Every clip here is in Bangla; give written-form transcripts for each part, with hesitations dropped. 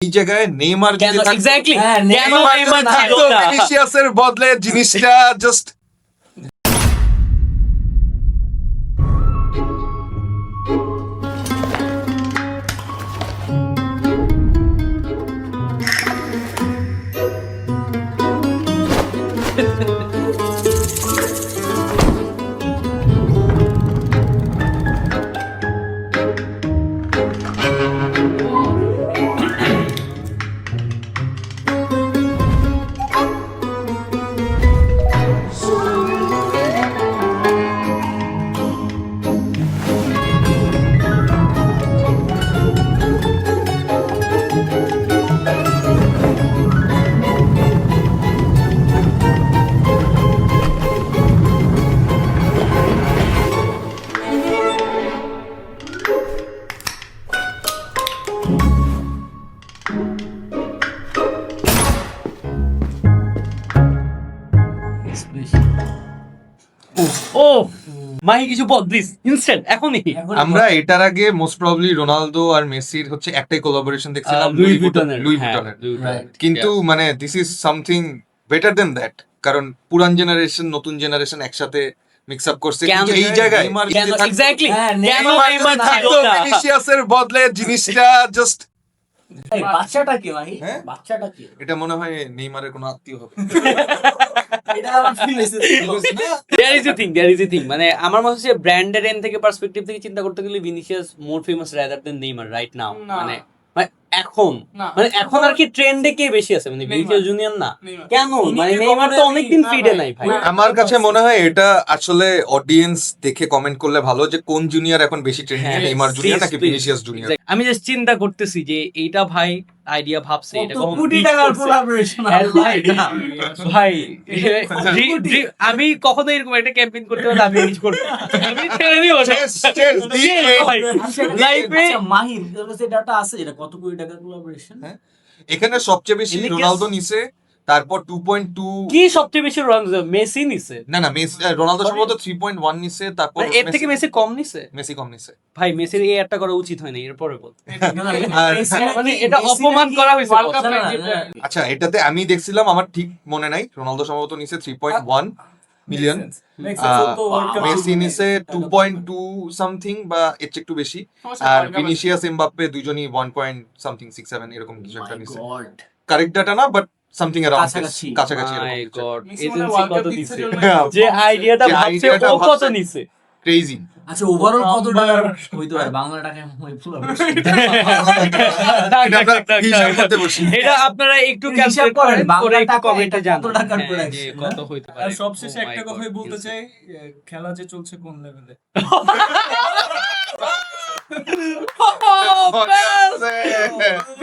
এই জায়গায় নেইমার যদি থাকতো, এক্স্যাক্টলি নেইমার থাকতো, ভিনিসিয়াসের বদলে জিনিসটা জাস্ট ও মাহি কিছু বল প্লিজ, ইনস্ট্যান্ট এখনই। আমরা এটার আগে মোস্ট প্রবাবলি রোনালদো আর মেসির হচ্ছে একটাই কোলাবোরেশন দেখছিলাম, লুই লুই ভিটনের। ভিটনের। কিন্তু মানে this is something better then that, কারণ পুরান জেনারেশন নতুন জেনারেশন একসাথে মিক্স আপ করছে। কিন্তু এই জায়গায় নেইমার যদি থাকতো, এক্স্যাক্টলি নেইমার থাকতো, ভিনিসিয়াসের বদলে জিনিসটা জাস্ট বাচ্চাটা কি ভাই? হ্যাঁ? বাচ্চাটা কি? এটা মনে হয় নেইমারের কোনো আত্মীয় হবে। এটা আমার feel হয়েছে। there is a thing মানে আমার মনে হচ্ছে ব্র্যান্ডের এন্ড থেকে পার্সপেক্টিভ থেকে চিন্তা করতে গেলে Vinicius more famous rather than Neymar right now. মানে এখন মানে এখন আর কি ট্রেন্ডে কে বেশি আছে, মানে ভিনিসিয়াস জুনিয়র না কেন? মানে নেইমার তো অনেকদিন ফিডে নাই ভাই। আমার কাছে মনে হয় এটা আসলে অডিয়েন্স দেখে কমেন্ট করলে ভালো, যে কোন জুনিয়র এখন বেশি ট্রেন্ডিং, হ্যাঁ, নেইমার জুনিয়র নাকি please, ভিনিসিয়াস জুনিয়র। আমি জাস্ট চিন্তা করতেছি যে এইটা ভাই আইডিয়া ভাবছে এটা কত কখন কোটি pitch টাকার করছে। collaboration হ্যাঁ, হবে। ভাই, না, ভাই আমি কখনো এরকম একটা ক্যাম্পেইন করতে হলে আমি এই করব, আমি ছেড়ে দিব ভাই লাইফে। আচ্ছা, মাহির তোর কাছে ডাটা আছে যেটা কত কোটি টাকার collaboration? হ্যাঁ। এখানে সবচেয়ে বেশি এদিকে রোনালদো নিছে, তারপর 2.2, কি সবচেয়ে বেশি রোনালদো? মেসি নিছে, না না মেসি, রোনালদো সম্ভবত 3.1 নিছে, তারপর মানে এর থেকে মেসি কম নিছে। মেসি কম নিছে। ভাই মেসির এই একটা করা উচিত হয়নি, এরপরে বল। আর মানে এটা অপমান করা হয়েছে World Cup না, না, এ না। আচ্ছা, এটাতে আমি দেখছিলাম, আমার ঠিক মনে নাই, রোনালদো সম্ভবত নিছে 3.1 মিলিয়ন, মেসি নিছে 2.2 সামথিং বা এর চেয়ে একটু বেশি, আর ভিনিসিয়াস এমবাপ্পে দুইজনই 1 পয়েন্ট সামথিং 67 এরকম কিছু একটা নিছে। কারেক্ট ডাটা না, বাট সামথিং অ্যারাউন্ড কাছাকাছি। কাছাকাছি My এরকম কিছু। God, মেসি মনে হয় agency World Cup কত দিচ্ছে দিছে? জন্য। হ্যাঁ, যে আইডিয়াটা যে ভাবছে আইডিয়াটা ও কত ভাবছে। নিছে? ক্রেজি। আচ্ছা ওভারঅল কত টাকার হইতো ভাই বাংলা টাকায় collaboration? হিসাব করতে বসি। এটা আপনারা একটু হিসাব ক্যালকুলেট করেন, করেন, বাংলা করে একটু টাকায় কমেন্টে এটা জানান কত টাকার হ্যাঁ, production, যে কত হইতে পারে। আর সবশেষে Oh my একটা God, কথাই বলতে insane. চাই, খেলা যে চলছে কোন লেভেলে।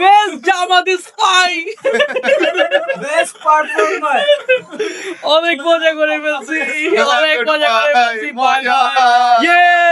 Best Jamaat is fine. Best performer! অনেক মজা করে ফেলছি, অনেক মজা করে ফেলছি, মজা। Yeah!